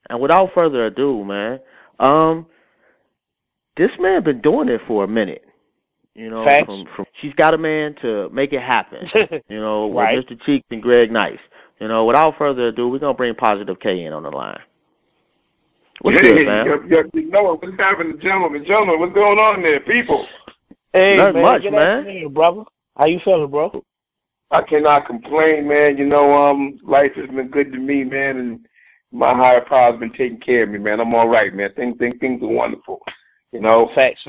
And without further ado, man, this man been doing it for a minute. You know, Facts. from She's Got a Man to Make It Happen. You know, right. with Mr. Cheeks and Greg Nice. You know, without further ado, we're gonna bring Positive K in on the line. What's good, man? You know what's happening, gentlemen? Gentlemen, what's going on there, people? Hey, Nothing much, get man. Here, brother. How you feeling, bro? I cannot complain, man. You know, life has been good to me, man, and my higher power's been taking care of me, man. I'm all right, man. Things are wonderful. You know. Facts.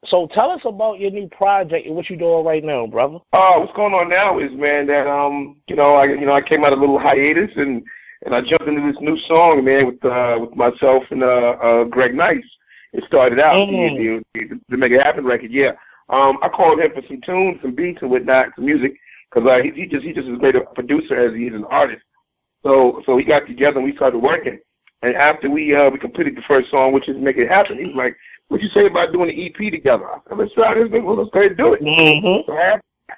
So tell us about your new project and what you're doing right now, brother. What's going on now is, man, that I came out of a little hiatus and I jumped into this new song, man, with myself and Greg Nice. It started out the Make It Happen record, yeah. I called him for some tunes, some beats and whatnot, some music, because he just as great a producer as he is an artist. So we got together and we started working. And after we completed the first song, which is Make It Happen, he was like, "What you say about doing an EP together?" I said, "Let's try this. Let's go ahead and do it." Mm-hmm. So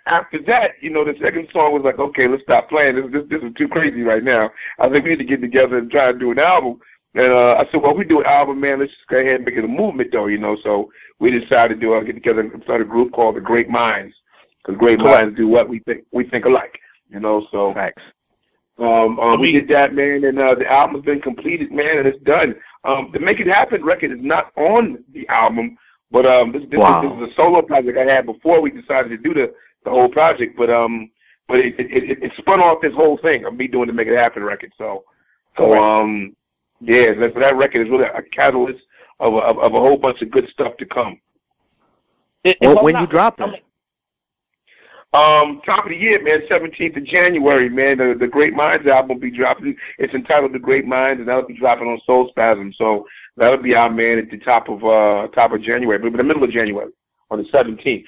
after that, the second song was like, "Okay, let's stop playing. This is too crazy right now. I think we need to get together and try to do an album." And I said, "Well, if we do an album, man, let's just go ahead and make it a movement, though, So we decided to get together and start a group called the Great Minds, because great minds do what we think alike, So Facts. We did that, man, and the album's been completed, man, and it's done. The Make It Happen record is not on the album, but this is a solo project I had before we decided to do the whole project. But it spun off this whole thing of me doing the Make It Happen record. So that record is really a catalyst of a whole bunch of good stuff to come. When you drop it? Top of the year, man, 17th of January, man. The Great Minds album will be dropping. It's entitled The Great Minds, and that'll be dropping on Soul Spasm. So that'll be out, man, at the top of January, but in the middle of January, on the 17th.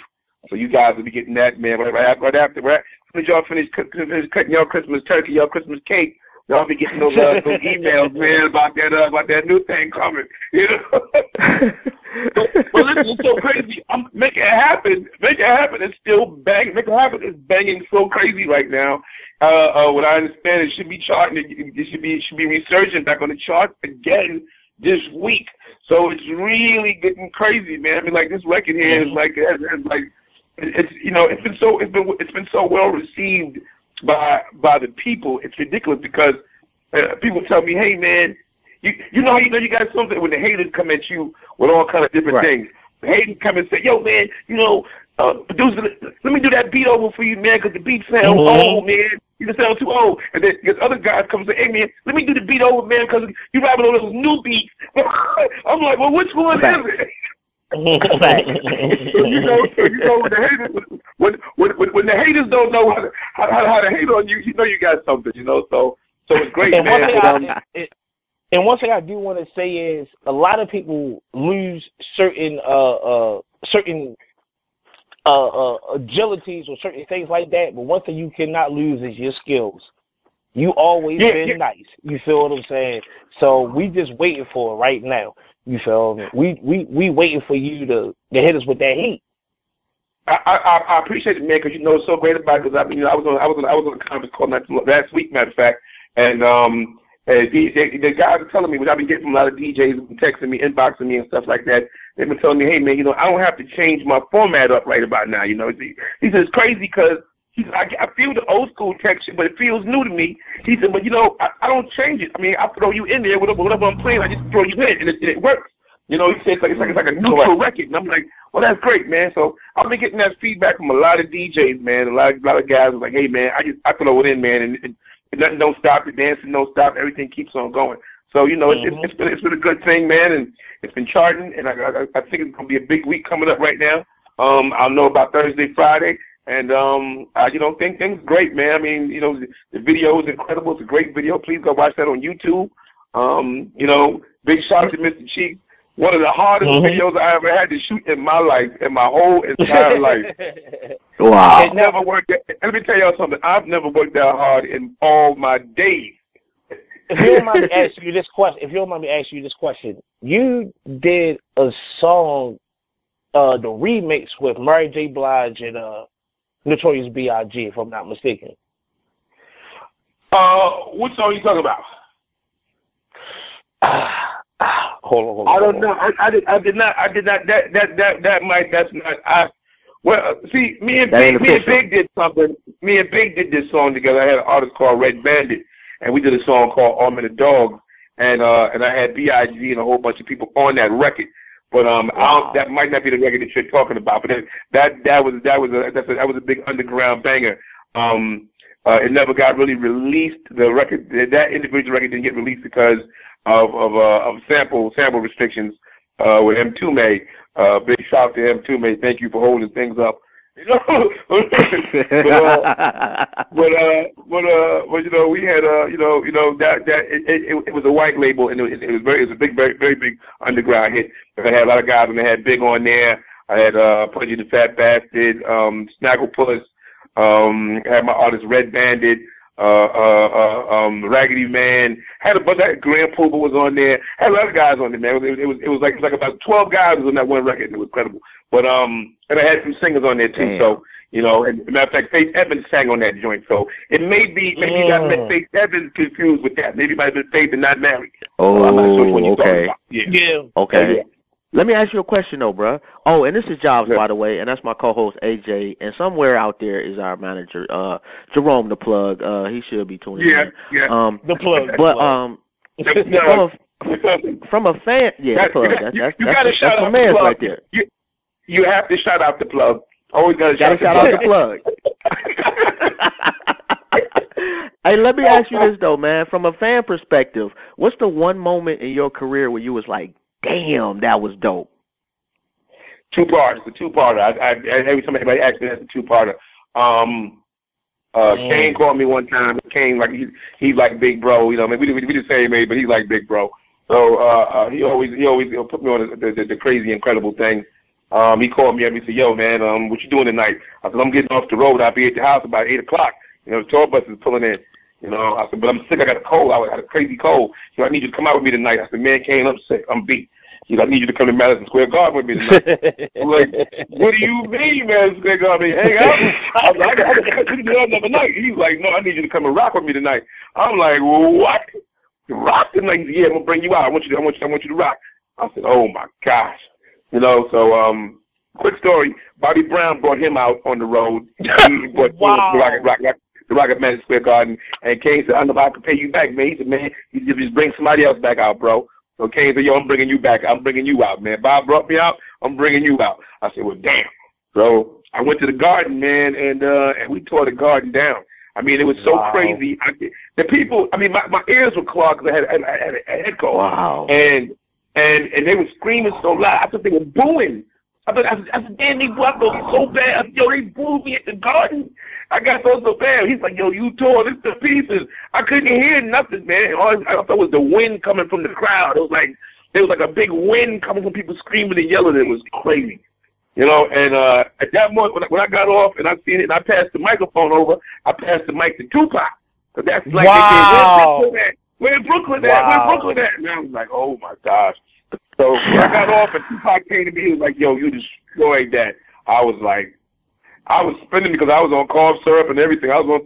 So you guys will be getting that, man, right after y'all finish cutting y'all Christmas turkey, y'all Christmas cake. Y'all be getting those emails, man, about that new thing coming, But listen, it's so crazy. Make It Happen. Make It Happen is still banging. Make It Happen is banging so crazy right now. What I understand, it should be charting. It should be resurging back on the chart again this week. So it's really getting crazy, man. I mean, like, this record here is like it's been so well received by the people. It's ridiculous because people tell me, "Hey, man, you know got something." When the haters come at you with all kind of different things, the haters come and say, "Yo, man, producer, let me do that beat over for you, man, because the beat sounds old, man. You sound too old." And then there's other guys come and say, "Hey, man, let me do the beat over, man, because you rapping on those new beats." I'm like, "Well, which one is it?" So when the haters, when the haters don't know how to hate on you, you got something, So it's great, and man. One thing I do want to say is a lot of people lose certain agilities or certain things like that, but one thing you cannot lose is your skills. You always been nice. You feel what I'm saying? So we just waiting for it right now. You feel me? We waiting for you to hit us with that heat. I appreciate it, man, because it's so great about it. Because I was on a conference call last week, matter of fact, and the guys are telling me, which I've been getting from a lot of DJs texting me, inboxing me, and stuff like that. They've been telling me, "Hey, man, I don't have to change my format up right about now." He said it's crazy because I feel the old school texture, but it feels new to me. He said, "But I don't change it. I mean, I throw you in there whatever I'm playing. I just throw you in, and it works." He said it's like a neutral record, and I'm like, "Well, that's great, man." So I've been getting that feedback from a lot of DJs, man. A lot of guys are like, "Hey, man, I throw it in, man, and nothing don't stop. The dancing don't stop. Everything keeps on going." So it's been a good thing, man, and it's been charting, and I think it's gonna be a big week coming up right now. I'll know about Thursday, Friday. And I think things great, man. I mean, the video is incredible. It's a great video. Please go watch that on YouTube. Big shout out to Mr. Cheeks. One of the hardest videos I ever had to shoot in my life, in my whole entire life. Wow. I've never worked let me tell y'all something. I've never worked that hard in all my days. If you don't mind me asking you this question, you did a song, the remix with Mary J. Blige and Notorious B.I.G., if I'm not mistaken. What song are you talking about? Hold on. I don't know. I did not. That's not. Well, see, me and Big did something. Me and Big did this song together. I had an artist called Red Bandit, and we did a song called Arm of the Dogs, and I had B.I.G. and a whole bunch of people on that record. But that might not be the record that you're talking about. But that was a big underground banger. It never got really released. The record, that individual record, didn't get released because of sample restrictions with M2May. Big shout out to M2May. Thank you for holding things up. You know, but you know, we had it was a white label, and it was a very big underground hit. I had a lot of guys, and I had Big on there. I had Pudgy the Fat Bastard, Snagglepuss. Had my artist Red Bandit, Raggedy Man. Had a bunch of Grand Poobah was on there. Had a lot of guys on there, man. It was like about 12 guys on that one record. It was incredible. But and I had some singers on there too. So you know, and matter of fact, Faith Evans sang on that joint. So it maybe you got Faith Evans confused with that. Maybe it might have been Faith and not married. Oh, I'm not sure what you're talking okay. about. Yeah. Okay. Yeah. Let me ask you a question, though, bro. Oh, and this is Jobs, by the way, and that's my co-host, AJ. And somewhere out there is our manager, Jerome the Plug. He should be tuning in. Yeah. The Plug. But from a fan, the Plug. That's a man right there. You have to shout out the Plug. Always got to shout out the Plug. Hey, let me ask you this, though, man. From a fan perspective, what's the one moment in your career where you was like, damn, that was dope? The two-parter. Every time anybody asks me, that's a two-parter. Kane called me one time. Kane, like he's like Big Bro. You know, I mean, we the same age, but he's like Big Bro. So he always put me on the crazy, incredible thing. He called me up and he said, "Yo, man, what you doing tonight?" I said, "I'm getting off the road. I'll be at the house about 8 o'clock. You know, the tour bus is pulling in." You know, I said, "But I'm sick. I got a cold. I got a crazy cold. So I need you to come out with me tonight." I said, "Man, Kane, I'm sick. I'm beat. You know, I need you to come to Madison Square Garden with me tonight." I'm like, "What do you mean, Madison Square Garden? Hang out?" I was like, "I got to do that another night." He's like, "No, I need you to come and rock with me tonight." I'm like, "What? Rock tonight?" He said, "Yeah, I'm gonna bring you out. I want you to rock." I said, "Oh my gosh." You know, so quick story. Bobby Brown brought him out on the road. He brought the Rock at Madison Square Garden, and Kane said, "I don't know if I can pay you back, man." He said, "Man, you just bring somebody else back out, bro." So Kane said, "Yo, I'm bringing you back. I'm bringing you out, man. Bob brought me out. I'm bringing you out." I said, "Well, damn." So I went to the Garden, man, and we tore the Garden down. I mean, it was so crazy. The people, I mean, my ears were clogged because I had an echo. Wow. And they were screaming so loud. I thought they were booing. I said, "Damn, they booed so bad. I said, yo, they booed me at the Garden. I got so bad." He's like, "Yo, you tore this to pieces." I couldn't hear nothing, man. All I thought was the wind coming from the crowd. There was like a big wind coming from people screaming and yelling. It was crazy. You know, and at that moment, when I got off and I seen it and I passed the microphone over, I passed the mic to Tupac. So that's like, where in Brooklyn at? Where in Brooklyn at? And I was like, oh my gosh. So when I got off and Tupac came to me, he was like, "Yo, you destroyed that." I was spinning because I was on cough syrup and everything. I was on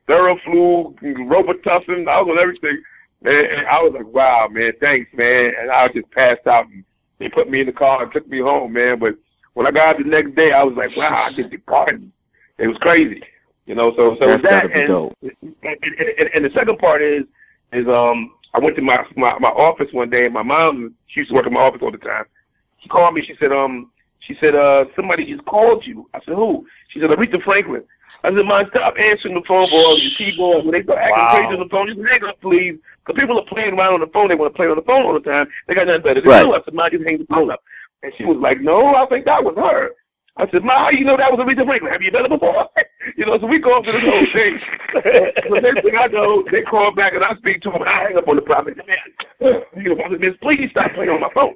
Theraflu, Robitussin. I was on everything. And I was like, "Wow, man, thanks, man." And I just passed out. And they put me in the car and took me home, man. But when I got out the next day, I was like, "Wow, I did the Garden." It was crazy, you know. So that and the second part is I went to my office one day, and my mom, she used to work in my office all the time. She called me. She said, "Somebody just called you." I said, "Who?" She said, "Aretha Franklin." I said, "Mom, stop answering the phone for all these people. When they start acting crazy on the phone, just hang up, please. Because people are playing around on the phone. They want to play on the phone all the time. They got nothing better to do." I said, "Mom, just hang the phone up." And she was like, "No, I think that was her." I said, "Ma, how you know that was Aretha Franklin? Have you done it before?" You know, so we go through this whole thing. The next thing I know, they call back and I speak to them. I hang up on the prophet. "Man, you know, Miss, please stop playing on my phone.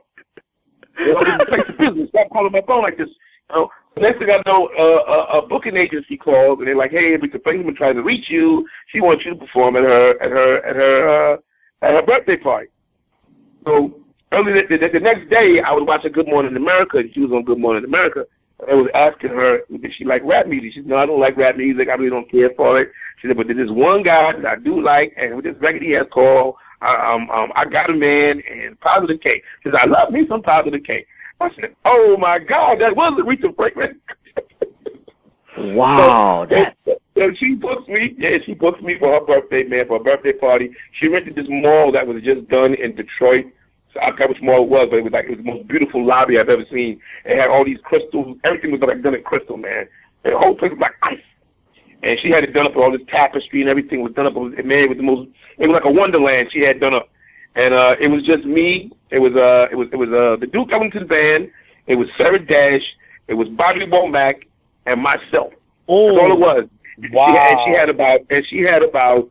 You know, this is a place of business. Stop calling my phone like this." You know, the next thing I know, a booking agency calls and they're like, "Hey, Aretha Franklin trying to reach you. She wants you to perform at her birthday party." So early the next day, I was watching Good Morning America, and she was on Good Morning America. I was asking her, did she like rap music? She said, "No, I don't like rap music. I really don't care for it." She said, "But there's this one guy that I do like, and with this record he has called I got a man and Positive K. She said, I love me some Positive K. I said, oh my God, that was Aretha Franklin. Wow. So she booked me. Yeah, she booked me for her birthday, man, for a birthday party. She rented this mall that was just done in Detroit. So I forgot which mall it was, but it was the most beautiful lobby I've ever seen. It had all these crystals. Everything was like done in crystal, man. And the whole place was like ice. And she had it done up with all this tapestry and everything was done up. Man, it was like a wonderland she had done up. And it was just me. It was the Duke Ellington Band. It was Sarah Dash. It was Bobby Womack and myself. Oh, that's all it was. Wow. She had about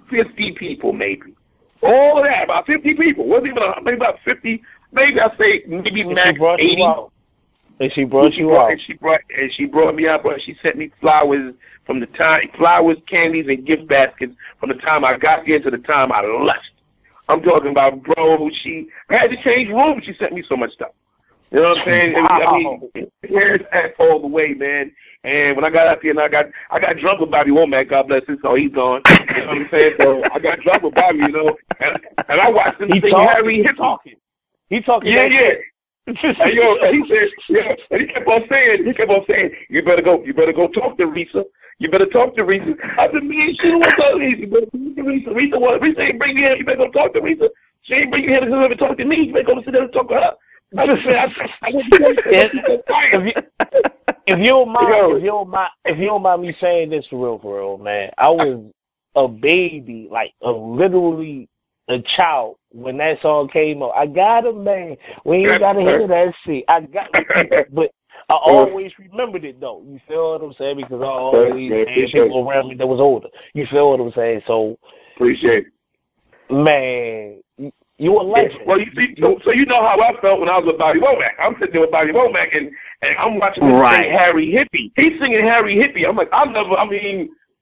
50 people, maybe. All of that, about 50 people. Wasn't even maybe about 50. Maybe I say maybe max 80. And she brought you out. And she brought me out. But she sent me flowers candies, and gift baskets from the time I got here to the time I left. I'm talking about, bro. I had to change rooms. She sent me so much stuff. You know what I'm saying? Wow. I mean, here's that all the way, man. And when I got out here, and I got drunk with Bobby Womack, God bless him, so he's gone. You know what I'm saying? So I got drunk with Bobby, you know, and I watched him sing Harry Hippie. He talking. Yeah. And he said, yeah, and he kept on saying, you better go talk to Risa. You better talshe said, man, she don't want to talk to Risa. You better talk to Risa. Risa ain't bring you here. You better go talk to Risa. She ain't bring you here to come and talk to me. You better go sit there and talk to her. If you don't mind me saying this for real, man, I was a baby, like literally a child when that song came up. I got a man. We ain't gotta hear that shit. But I always remembered it though. You feel what I'm saying? Because I always had people around me that was older. You feel what I'm saying? So appreciate it. Man, you a legend. Well, you see, so you know how I felt when I was with Bobby Womack. I'm sitting there with Bobby Womack, and I'm watching him sing Harry Hippie. He's singing Harry Hippie. I'm like,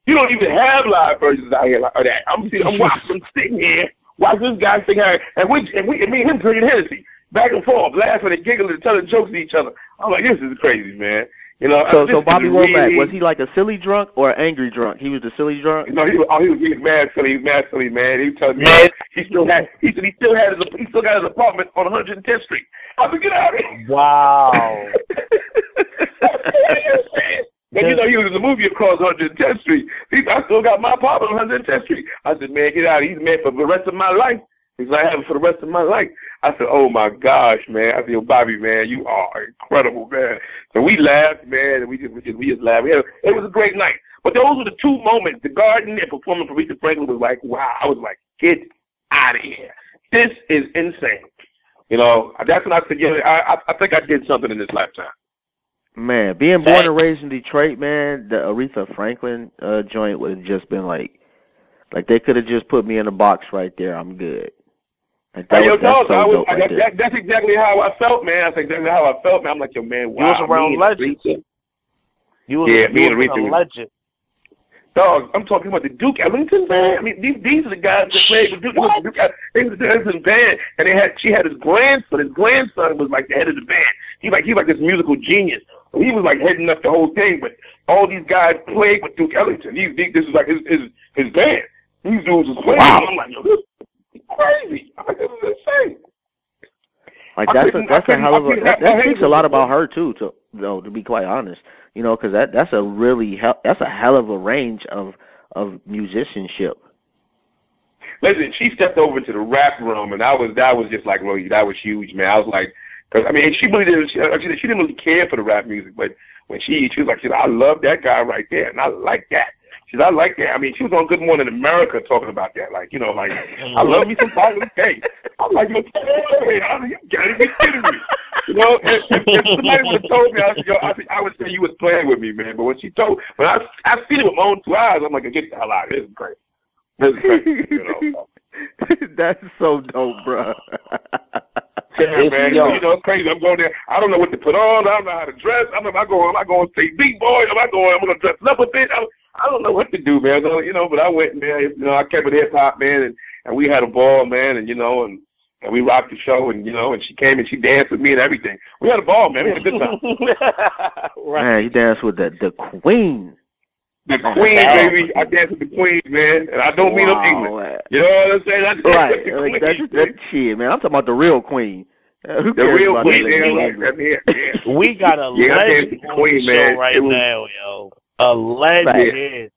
you don't even have live versions out here like that. I'm watching him sitting here, watch this guy sing Harry, and me and him drinking Hennessy, back and forth, laughing and giggling and telling jokes to each other. I'm like, this is crazy, man. You know, so Bobby Womack, was he like a silly drunk or an angry drunk? He was the silly drunk? No, he was mad silly. He was mad silly, man. He was telling me he still got his apartment on 110th Street. I said, get out of here. Wow. And you know, he was in the movie across 110th Street. I still got my apartment on 110th Street. I said, man, get out of here. He's mad for the rest of my life. He's like, I have it for the rest of my life. I said, oh, my gosh, man. I said, yo, Bobby, man, you are incredible, man. So we laughed, man, and we just laughed. It was a great night. But those were the two moments. The Garden and performing for Aretha Franklin was like, wow. I was like, get out of here. This is insane. You know, that's when I said, yeah, I think I did something in this lifetime. Man, being born and raised in Detroit, man, the Aretha Franklin joint would have just been like they could have just put me in a box right there. I'm good. Like that's exactly how I felt, man. That's exactly how I felt, man. I'm like, yo, man, wow. You was around legends. You was a legend. Dog, I'm talking about the Duke Ellington band. I mean, these are the guys that played with Duke Ellington band, and she had his grandson. His grandson was like the head of the band. He like this musical genius. He was like heading up the whole thing, but all these guys played with Duke Ellington. This is like his band. These dudes was playing. Wow. I'm like, yo, this is crazy. I'm like, this is insane. Like that's a hell of a that speaks a lot about her too. To be quite honest, you know, because that's a hell of a range of musicianship. Listen, she stepped over into the rap room, and that was just like really, that was huge, man. I was like, cause I mean, she really didn't. She didn't really care for the rap music, but when she was like, I love that guy right there, and I like that. She said, I like that. I mean, she was on Good Morning America talking about that, like, you know, like, I love me some Positive K. I'm like, you gotta be kidding me. You know, if somebody would have told me, I would say you was playing with me, man. But when I seen it with my own 2 eyes, I'm like, get the hell out of here. This is crazy. This is crazy, you know. That's so dope, bro. Yeah, man. You know, it's crazy. I'm going there. I don't know what to put on. I don't know how to dress. Am I going to say big boy? I'm going to dress up a bit. I don't know what to do, man. So, you know, but I went, man. You know, I kept it hip hop, man, and we had a ball, man, and you know, and we rocked the show, and you know, and she came and she danced with me and everything. We had a ball, man. We had a good time. Right. Man, you danced with the queen. The Queen, baby. I dance with the Queen, man. And I don't mean them English. You know what I'm saying? I right. Like, that's shit, man. I'm talking about the real Queen. The real Queen, man. We got a legend on the show right now, yo. A legend.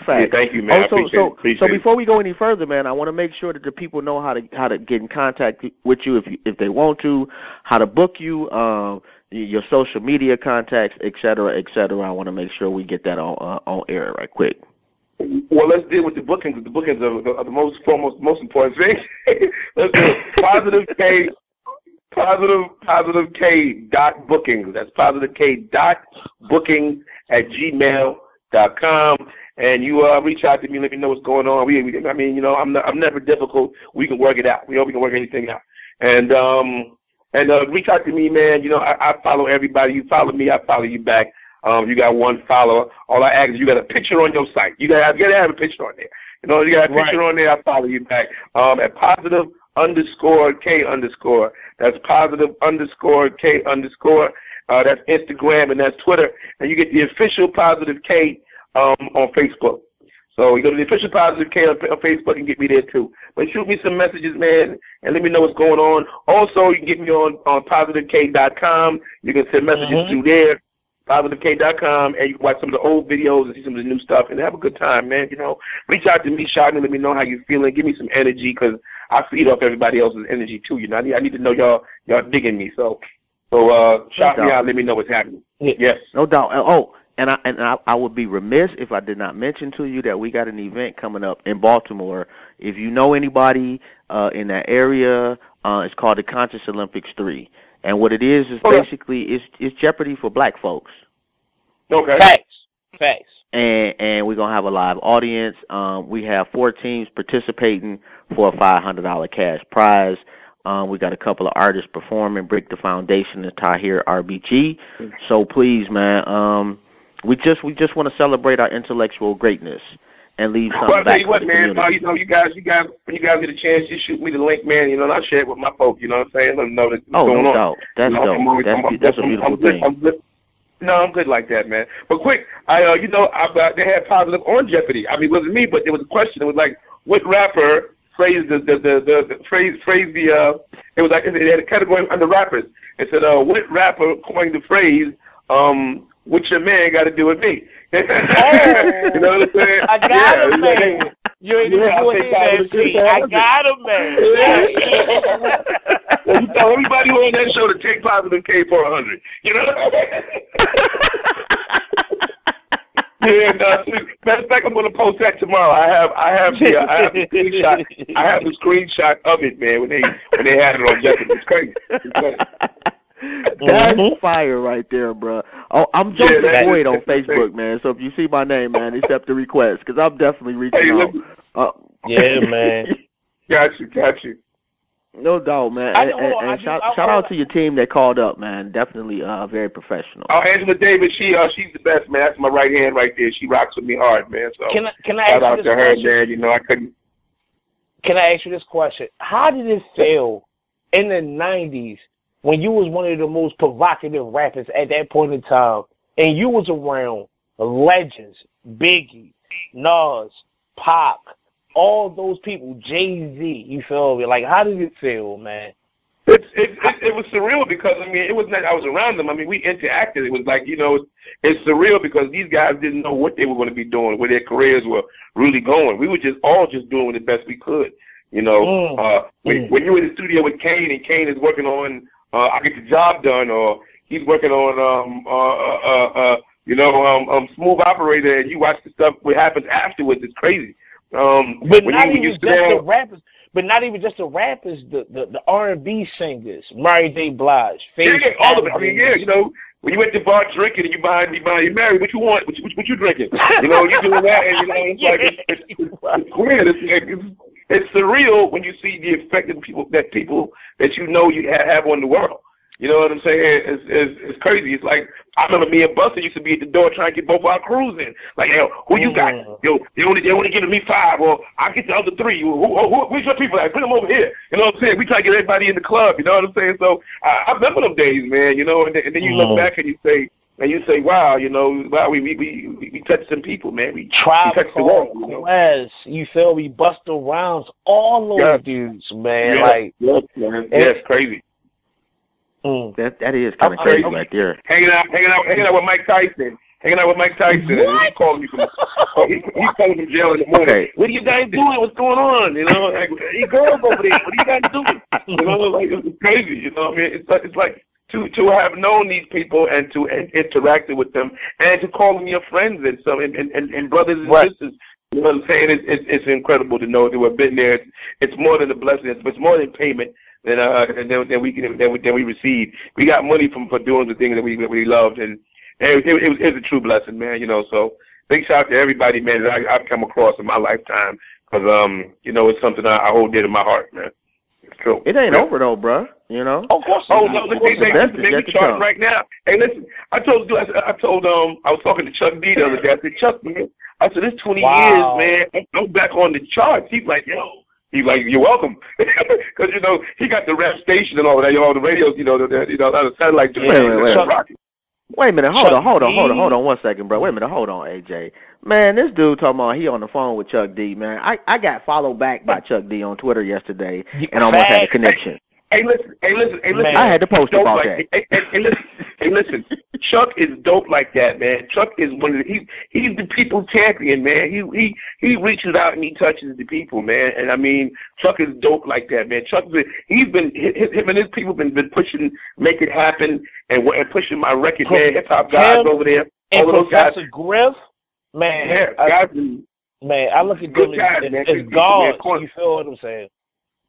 Yeah, thank you, man. So before we go any further, man, I want to make sure that the people know how to get in contact with you if they want to, how to book you, your social media contacts, et cetera, et cetera. I want to make sure we get that on air right quick. Well, let's deal with the bookings. The bookings are the most important thing. Let's do positive K dot bookings. That's positive K dot bookings at gmail.com. And you reach out to me, let me know what's going on. I mean, you know, I'm never difficult. We can work it out. We can work anything out. And reach out to me, man. You know, I follow everybody. You follow me, I follow you back. You got one follower. All I ask is you got a picture on your site. You gotta have a picture on there. You know, you got a picture on there, I follow you back. At positive _ K _. That's positive _ K _. That's Instagram and that's Twitter. And you get the official Positive K on Facebook. So you go to the official Positive K on Facebook and get me there too. But shoot me some messages, man, and let me know what's going on. Also, you can get me on positivek.com. You can send messages through there, positivek.com, and you can watch some of the old videos and see some of the new stuff and have a good time, man. You know, reach out to me, shout, and let me know how you're feeling. Give me some energy because I feed off everybody else's energy too. You know, I need to know y'all digging me. So shout me out, let me know what's happening. Yes, no doubt. Oh. And I would be remiss if I did not mention to you that we got an event coming up in Baltimore. If you know anybody in that area, it's called the Conscious Olympics 3. And what it is basically it's Jeopardy for black folks. Okay. Facts. And we're going to have a live audience. We have 4 teams participating for a $500 cash prize. We got a couple of artists performing, Break the Foundation and Tahir RBG. So please, man, we just want to celebrate our intellectual greatness and leave something back. Well, I'll tell you what, man. You know, you guys, when you guys get a chance, just shoot me the link, man. You know, and I'll share it with my folks. You know what I'm saying? Let them know what's going on. Doubt. That's dope. That's a beautiful thing. No, I'm good like that, man. But quick, they had Positive on Jeopardy. I mean, it wasn't me, but there was a question. It was like, what rapper phrased it was like they had a category under rappers. It said, what rapper coined the phrase, what your man got to do with me? You know what I'm saying? I got him, man. You ain't even doing that. I got him, man. Well, you tell everybody who on that show to take Positive K for 100. You know? Yeah, matter of fact, I'm going to post that tomorrow. I have the screenshot. I have the screenshot of it, man. When they had it on Jeopardy, it's crazy. That's fire right there, bro. Oh, I'm Joseph Boyd on Facebook, man. So if you see my name, man, accept the request because I'm definitely reaching out. Yeah, man. Got you. No doubt, man. And shout out to your team that called up, man. Definitely very professional. Oh, Angela Davis, she's the best, man. That's my right hand right there. She rocks with me hard, man. So can I shout ask out you to this her, question? man. You know, I couldn't. Can I ask you this question? How did it feel in the 90s when you was one of the most provocative rappers at that point in time, and you was around legends, Biggie, Nas, Pac, all those people, Jay-Z, you feel me? Like, how did it feel, man? It was surreal because, I mean, it was not I was around them. I mean, we interacted. It was like, you know, it's surreal because these guys didn't know what they were going to be doing, where their careers were really going. We were all doing the best we could, you know. When you're in the studio with Kane and Kane is working on I Get the Job Done, or he's working on Smooth Operator, and you watch the stuff what happens afterwards, it's crazy. But not even just the rappers. But not even just the rappers, the R&B singers, Mary J. Blige, all of it. I mean, you know, when you went to the bar drinking and you behind Mary, what you want? What you drinking? You know, you doing that, and you know, it's like it's weird. It's surreal when you see the effect of people that you know you have on the world. You know what I'm saying? It's crazy. It's like, I remember me and Buster used to be at the door trying to get both our crews in. Like, yo, who you got? Yo, they only giving me 5, or I'll get the other 3. Where's your people at? Bring them over here. You know what I'm saying? We try to get everybody in the club. You know what I'm saying? So I remember them days, man. You know, and then you look back and you say, and you say, wow, we touched some people, man. We touched the world. You feel we bust around all those dudes, man. Man. Yes, crazy. That is kind of crazy right there. Hanging out with Mike Tyson. And he's calling me he's calling from jail in the morning. Okay. What are you guys doing? What's going on? Like, hey, girls over there. What are you guys doing? It's crazy. I mean, it's like to have known these people and to interacted with them and to call them your friends and brothers and sisters. You know what I'm saying? It's incredible to know that we've been there. It's more than a blessing. It's more than payment than we receive. We got money for doing the things that we loved, and it was a true blessing, man. So big shout out to everybody, man, that I've come across in my lifetime, because it's something I hold dear to my heart, man. It's true. It ain't over though, bro. Of course. Oh no, let's say maybe charting right now. Hey, listen, I was talking to Chuck D the other day. I said, Chuck, man, it's 20 years, man. I'm back on the charts. He's like, you're welcome, because he got the rap station and all that, all the radios, the satellite. Wait a minute, hold on 1 second, bro. Wait a minute, hold on, AJ. Man, this dude talking about he on the phone with Chuck D, man. I got followed back by Chuck D on Twitter yesterday and almost had a connection. Hey, listen. Man. I had to post about that. Hey, listen. Chuck is dope like that, man. Chuck is he's the people champion, man. He reaches out and he touches the people, man. And I mean, Chuck is dope like that, man. Him and his people been pushing, make it happen, and pushing my record, man. Hip hop guys over there, all and those guys. Professor Griff, man. Yeah, I look at them as gods. You feel what I'm saying?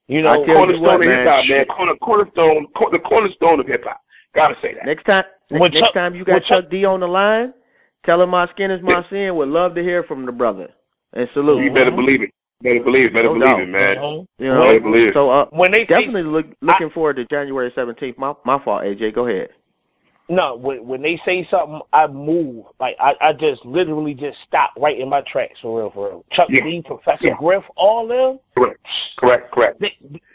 Cornerstone of hip hop, man. The cornerstone of hip hop. Gotta say that. Next time you got Chuck D on the line, tell him my skin is my sin. Would love to hear from the brother. And salute. You better believe it. Better believe it, man. Better believe it. So when they definitely looking forward to January 17th. My fault, AJ. Go ahead. No, when they say something, I move. Like I just literally just stop right in my tracks for real. Chuck D, Professor Griff, all them. Correct.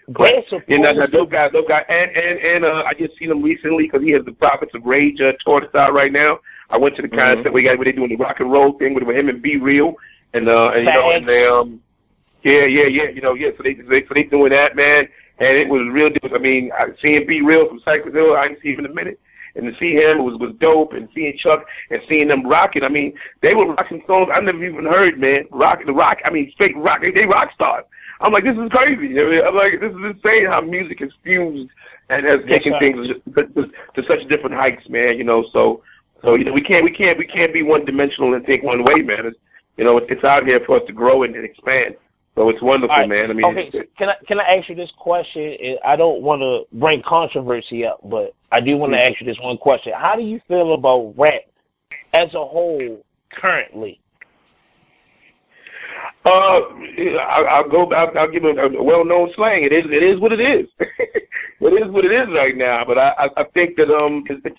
Those guys, and I just seen him recently because he has the Prophets of Rage tour that's out right now. I went to the concert where they doing the rock and roll thing with him and Be Real, So they doing that, man, and it was real. I mean, seeing Be Real from Cypress Hill, I didn't see him in a minute. And to see him was dope, and seeing Chuck and seeing them rocking. I mean, they were rocking songs I never even heard, man. Straight rock. They rock stars. I'm like, this is crazy. I'm like, this is insane how music is fused and has taken things to such different heights, man. So we can't be one dimensional and think one way, man. It's out here for us to grow and expand. So it's wonderful, man. I mean, can I ask you this question? I don't want to bring controversy up, but I do want to ask you this one question. How do you feel about rap as a whole currently? I'll give a well-known slang. It is what it is. It is what it is right now. But I think that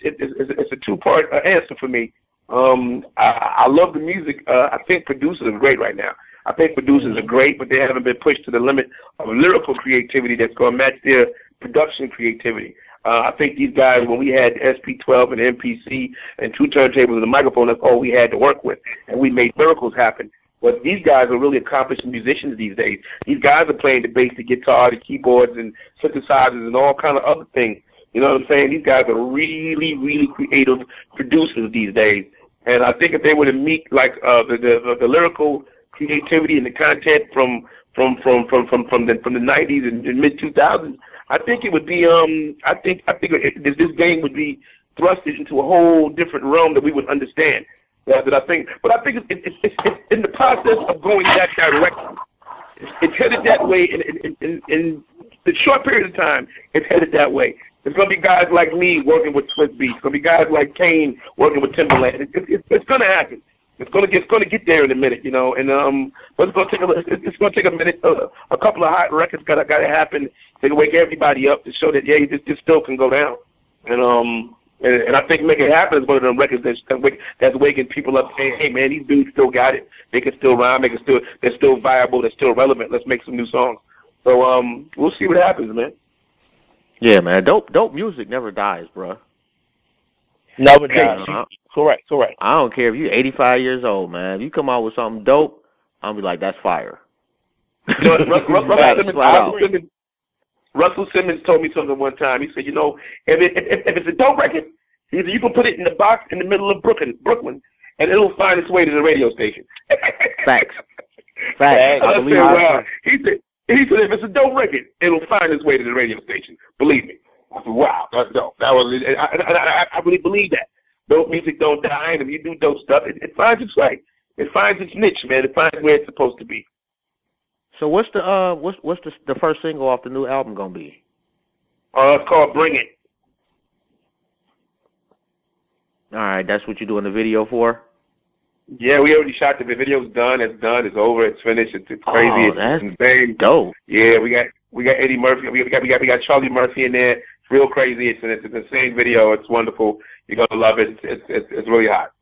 it's a two-part answer for me. I love the music. I think producers are great right now. I think producers are great, but they haven't been pushed to the limit of lyrical creativity that's going to match their production creativity. I think these guys, when we had SP12 and MPC and two turntables and a microphone, that's all we had to work with, and we made miracles happen. But these guys are really accomplished musicians these days. These guys are playing the bass, the guitar, the keyboards, and synthesizers, and all kind of other things. You know what I'm saying? These guys are really, really creative producers these days. And I think if they were to meet like the lyrical creativity and the content from the 90s and mid 2000s, I think it would be I think this game would be thrusted into a whole different realm that we would understand. I think it's in the process of going that direction. It's headed that way in the short period of time. It's headed that way. There's going to be guys like me working with Swiss Beats. There's going to be guys like Kane working with Timberland. It's going to happen. It's going to get there in a minute, you know. And but it's going to take a minute. A couple of hot records got to happen to wake everybody up to show that this still can go down. And I think Make It Happen is one of them records that's waking people up, saying, "Hey man, these dudes still got it. They can still rhyme. They're still viable. They're still relevant. Let's make some new songs." So we'll see what happens, man. Yeah, man. Dope music never dies, bro. Never dies. Correct. I don't care if you're 85 years old, man. If you come out with something dope, I'll be like, that's fire. Russell Simmons told me something one time. He said, you know, if it's a dope record, he said, you can put it in the box in the middle of Brooklyn, and it'll find its way to the radio station. Facts. I believe wow. He said, if it's a dope record, it'll find its way to the radio station. Believe me. I said, wow, that's dope. I really believe that. Dope music don't die, and if you do dope stuff, it finds its way. It finds its niche, man. It finds where it's supposed to be. So what's the first single off the new album gonna be? It's called Bring It. All right, that's what you're doing the video for? Yeah, we already shot the video's done. It's done. It's over. It's finished. It's crazy. Oh, that's it's insane. Dope. Yeah, we got Eddie Murphy. We got Charlie Murphy in there. It's real crazy. It's an insane video. It's wonderful. You're gonna love it. It's really hot.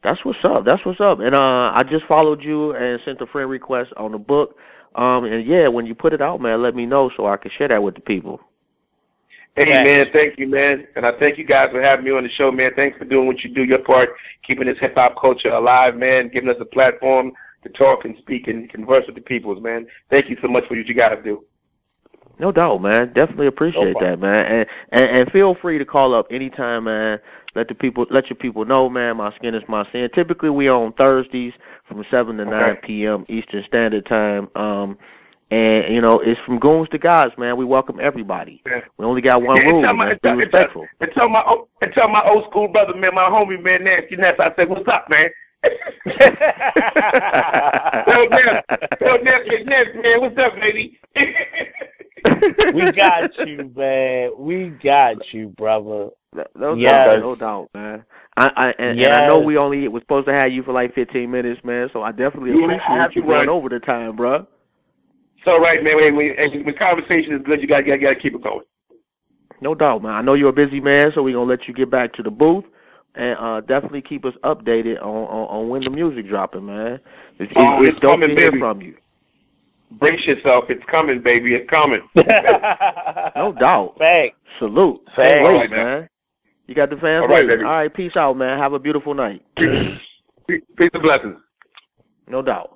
That's what's up. And I just followed you and sent a friend request on the book. And yeah, when you put it out, man, let me know so I can share that with the people. Hey, man, thank you, man. And I thank you guys for having me on the show, man. Thanks for doing what you do, your part, keeping this hip-hop culture alive, man, giving us a platform to talk and speak and converse with the peoples, man. Thank you so much for what you guys do. No doubt, man. Definitely appreciate that, man. And feel free to call up anytime, man. Let your people know, man. My skin is my sin. Typically, we on Thursdays from 7 to 9 p.m. Eastern Standard Time. And you know, it's from goons to guys, man. We welcome everybody. Yeah. We only got one rule, man. Be respectful. And tell my old school brother, man, my homie, man, Nasty Ness. I said, what's up, man? Tell Ness, man, what's up, baby? We got you, man. We got you, brother. No doubt, man. And I know we only was supposed to have you for like 15 minutes, man. So I definitely appreciate you running over the time, bro. It's all right, man. When conversation is good, you gotta keep it going. No doubt, man. I know you're a busy man, so we're gonna let you get back to the booth and definitely keep us updated on when the music dropping, man. It's dope to hear from you. Brace yourself. It's coming, baby. It's coming. No doubt. Thanks. Salute. Thanks. Wait, man. You got the fans waiting. All right, peace out, man. Have a beautiful night. Peace and blessings. No doubt.